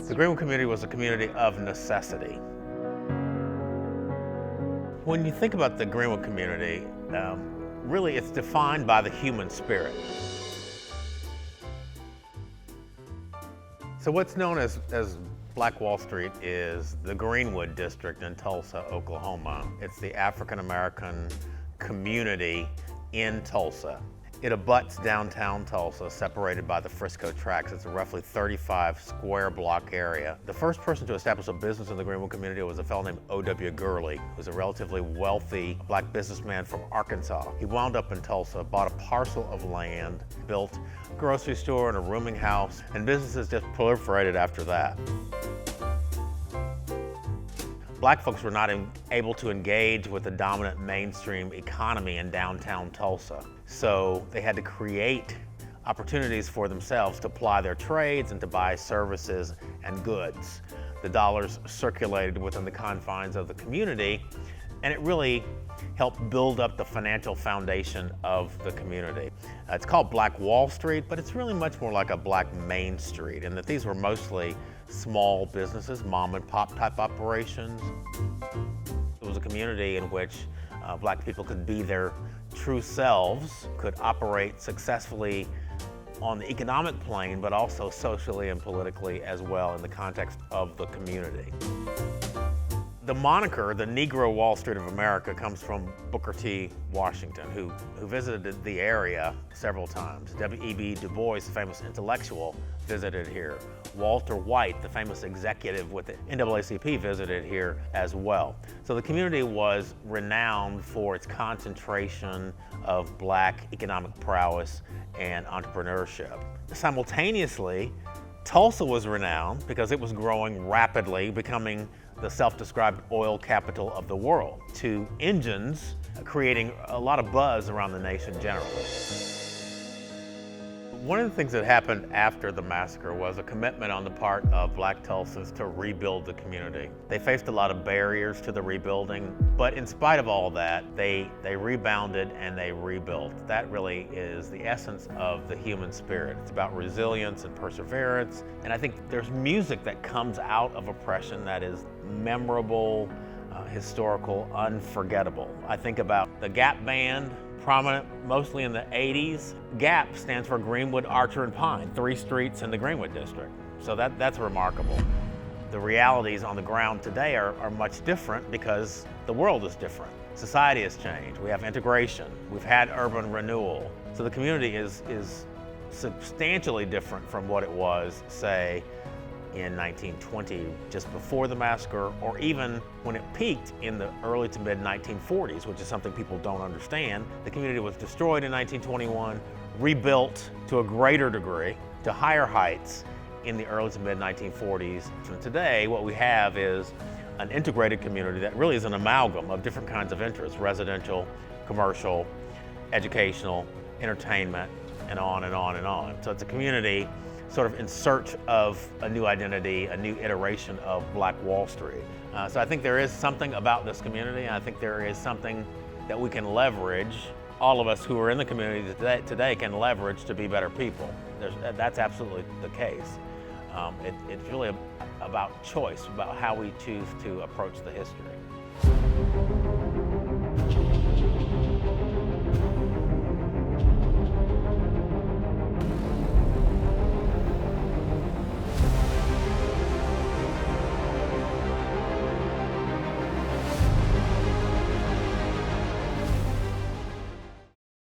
The Greenwood community was a community of necessity. When you think about the Greenwood community, really it's defined by the human spirit. So what's known as Black Wall Street is the Greenwood district in Tulsa, Oklahoma. It's the African American community in Tulsa. It abuts downtown Tulsa, separated by the Frisco Tracks. It's a roughly 35 square block area. The first person to establish a business in the Greenwood community was a fellow named O.W. Gurley, who was a relatively wealthy black businessman from Arkansas. He wound up in Tulsa, bought a parcel of land, built a grocery store and a rooming house, and businesses just proliferated after that. Black folks were not able to engage with the dominant mainstream economy in downtown Tulsa. So they had to create opportunities for themselves to ply their trades and to buy services and goods. The dollars circulated within the confines of the community, and it really helped build up the financial foundation of the community. It's called Black Wall Street, but it's really much more like a Black Main Street, in that these were mostly small businesses, mom and pop type operations. It was a community in which black people could be their true selves, could operate successfully on the economic plane, but also socially and politically as well in the context of the community. The moniker, the Negro Wall Street of America, comes from Booker T. Washington, who visited the area several times. W.E.B. Du Bois, the famous intellectual, visited here. Walter White, the famous executive with the NAACP, visited here as well. So the community was renowned for its concentration of black economic prowess and entrepreneurship. Simultaneously, Tulsa was renowned because it was growing rapidly, becoming the self-described oil capital of the world, to engines creating a lot of buzz around the nation generally. One of the things that happened after the massacre was a commitment on the part of black Tulsans to rebuild the community. They faced a lot of barriers to the rebuilding, but in spite of all that, they rebounded and they rebuilt. That really is the essence of the human spirit. It's about resilience and perseverance, and I think there's music that comes out of oppression that is memorable, historical, unforgettable. I think about the Gap Band, prominent mostly in the 80s. GAP stands for Greenwood, Archer, and Pine, 3 streets in the Greenwood district. So that's remarkable. The realities on the ground today are much different because the world is different. Society has changed. We have integration. We've had urban renewal. So the community is substantially different from what it was, say, in 1920, just before the massacre, or even when it peaked in the early to mid 1940s, which is something people don't understand. The community was destroyed in 1921, rebuilt to a greater degree, to higher heights in the early to mid 1940s. And today, what we have is an integrated community that really is an amalgam of different kinds of interests: residential, commercial, educational, entertainment, and on and on and on. So it's a community sort of in search of a new identity, a new iteration of Black Wall Street. So I think there is something about this community, and I think there is something that we can leverage. All of us who are in the community today can leverage to be better people. That's absolutely the case. It's really about choice, about how we choose to approach the history.